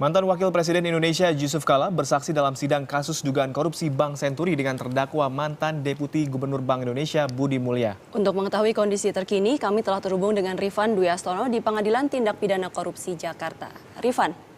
Mantan Wakil Presiden Indonesia Yusuf Kala bersaksi dalam sidang kasus dugaan korupsi Bank Senturi dengan terdakwa mantan Deputi Gubernur Bank Indonesia Budi Mulya. Untuk mengetahui kondisi terkini, kami telah terhubung dengan Rifan Dwi Astono di Pengadilan Tindak Pidana Korupsi Jakarta. Rifan.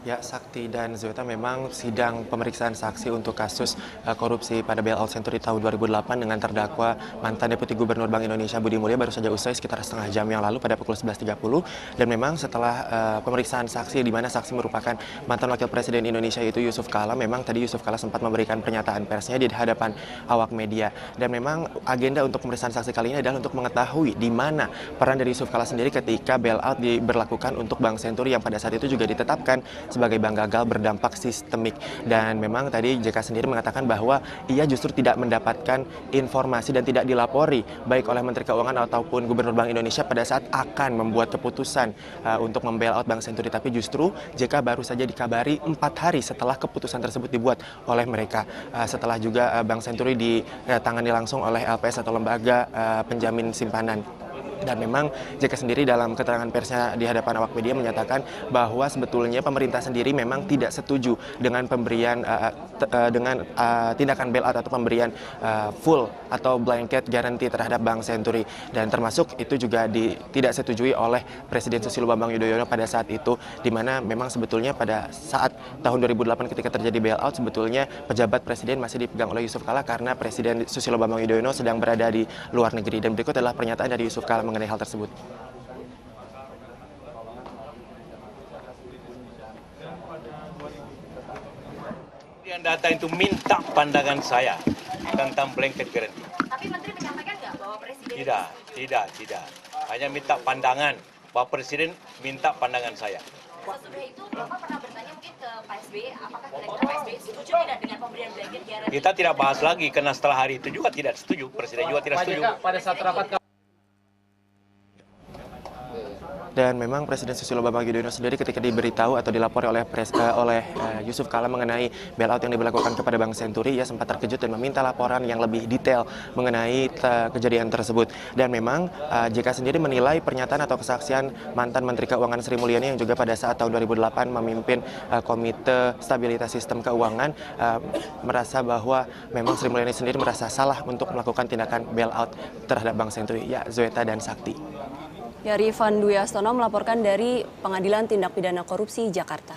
Ya, Sakti dan Zoeta, memang sidang pemeriksaan saksi untuk kasus korupsi pada bailout Senturi tahun 2008 dengan terdakwa mantan Deputi Gubernur Bank Indonesia Budi Mulya baru saja usai sekitar setengah jam yang lalu pada pukul 11.30. Dan memang setelah pemeriksaan saksi di mana saksi merupakan mantan Wakil Presiden Indonesia yaitu Yusuf Kala, memang tadi Yusuf Kala sempat memberikan pernyataan persnya di hadapan awak media. Dan memang agenda untuk pemeriksaan saksi kali ini adalah untuk mengetahui di mana peran dari Yusuf Kala sendiri ketika bailout diberlakukan untuk Bank Senturi yang pada saat itu juga ditetapkan sebagai bank gagal berdampak sistemik. Dan memang tadi JK sendiri mengatakan bahwa ia justru tidak mendapatkan informasi dan tidak dilapori baik oleh Menteri Keuangan ataupun Gubernur Bank Indonesia pada saat akan membuat keputusan untuk membailout Bank Senturi. Tapi justru JK baru saja dikabari 4 hari setelah keputusan tersebut dibuat oleh mereka. Setelah juga Bank Senturi ditangani langsung oleh LPS atau lembaga penjamin simpanan. Dan memang JK sendiri dalam keterangan persnya di hadapan awak media menyatakan bahwa sebetulnya pemerintah sendiri memang tidak setuju dengan pemberian tindakan bailout atau pemberian full atau blanket garansi terhadap Bank Senturi. Dan termasuk itu juga tidak setujui oleh Presiden Susilo Bambang Yudhoyono pada saat itu, di mana memang sebetulnya pada saat tahun 2008 ketika terjadi bailout sebetulnya pejabat presiden masih dipegang oleh Yusuf Kala karena Presiden Susilo Bambang Yudhoyono sedang berada di luar negeri. Dan berikut adalah pernyataan dari Yusuf Kala mengenai hal tersebut. Yang datang itu minta pandangan saya tentang blanket guarantee. Tapi Menteri menyampaikan nggak bahwa Presiden... Tidak. Hanya minta pandangan. Pak Presiden minta pandangan saya. Sesudah itu, Bapak pernah bertanya mungkin ke Pak SBY, apakah kira-kira Pak SBY setuju tidak dengan pemberian blanket guarantee? Kita tidak bahas lagi, karena setelah hari itu juga tidak setuju. Presiden juga tidak setuju. Pada saat rapat Dan memang Presiden Susilo Bambang Yudhoyono sendiri ketika diberitahu atau dilapori oleh Yusuf Kala mengenai bailout yang diberlakukan kepada Bank Senturi, ia sempat terkejut dan meminta laporan yang lebih detail mengenai kejadian tersebut. Dan memang JK sendiri menilai pernyataan atau kesaksian mantan Menteri Keuangan Sri Mulyani yang juga pada saat tahun 2008 memimpin Komite Stabilitas Sistem Keuangan merasa bahwa memang Sri Mulyani sendiri merasa salah untuk melakukan tindakan bailout terhadap Bank Senturi. Ya, Zoeta dan Sakti. Ya, Rifan Dwi Astono melaporkan dari Pengadilan Tindak Pidana Korupsi Jakarta.